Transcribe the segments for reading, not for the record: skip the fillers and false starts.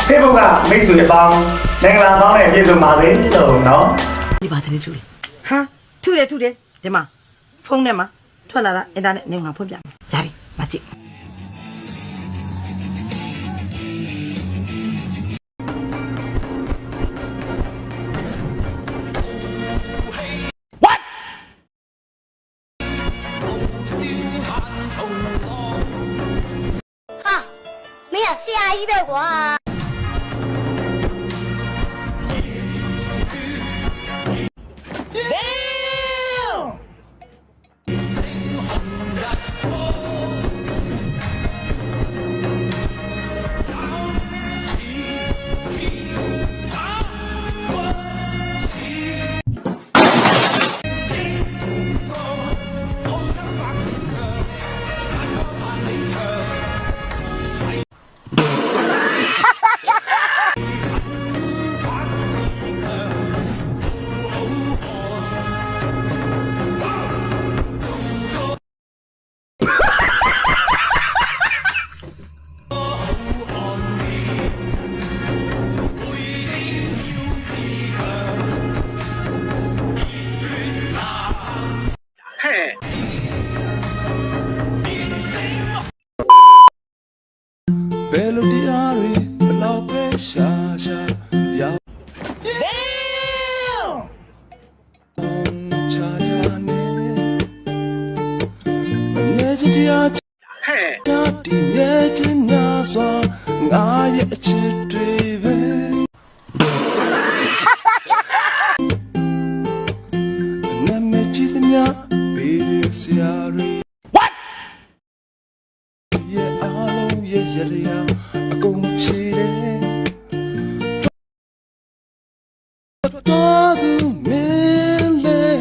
Facebook ကမိတ်ဆွေအပေါင်းမင်္ဂလာပေါင်းနဲ့ပြည့်စုံပါစေလို့နော်ဒီပါတဲ့သူလေဟာထုတယ်ဒီမှာဖုန်းထဲမှာထွက်လာတာအင်တာနက်နေမှာဖွင့်ပြမယ်ရပြီမကြည့်没有下一百个。ဘယ်လိုတရားတွေဘလောက်ပဲရှာရောက်ချာချာနေမနေချင်တရားဟဲ့ဒီမြေချင်နာစွာငါရဲ့အချစ်တွေပဲနာမည်ကြီးသမျှပေးစရာတွေရရအကုန်ချီတယ်တော်သူမင်းလေး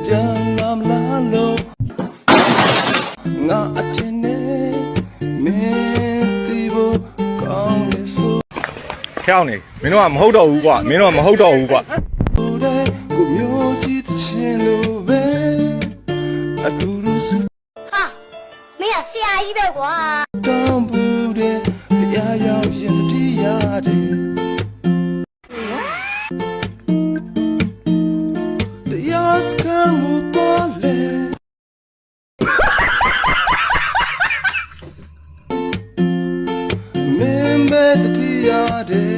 ပြန်လာမလားလို့ငါအချင်းနဲ့မင်းတီးဖို့ကောင်းလေဆို跳နေမင်းတို့ကမဟုတ်တော့ဘူးကွာမင်းတို့ကမဟုတ်တော့ဘူးကွာကိုမျိုးကြီးတဲ့ချင်းလို့ပဲအတူတူစ哈，没有下一百个。တောင်းဘူးတဲ့တရားရောက်ရင်တတိယတဲ့တရားစကမှုတော်လေမင်းပဲတတိယတဲ့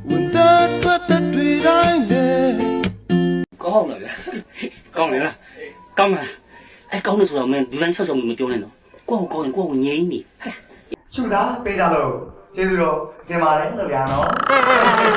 ဝန်တဲ့တွေ့တိုင်းလေကောင်းလားဗျာကောင်းလေလားကောင်းလားအဲကောင်းလို့ဆိုတော့မင်းဒီတိုင်းဆောက်မပြောနဲ့နော်ကိုယ့်ကိုကောင်းရင်ကိုယ့်ကိုငြိမ်းနေဟဲ့ရှုစားပေးကြလို့ကျေးဇူးတော်တင်ပါတယ်လို့ဗျာနော်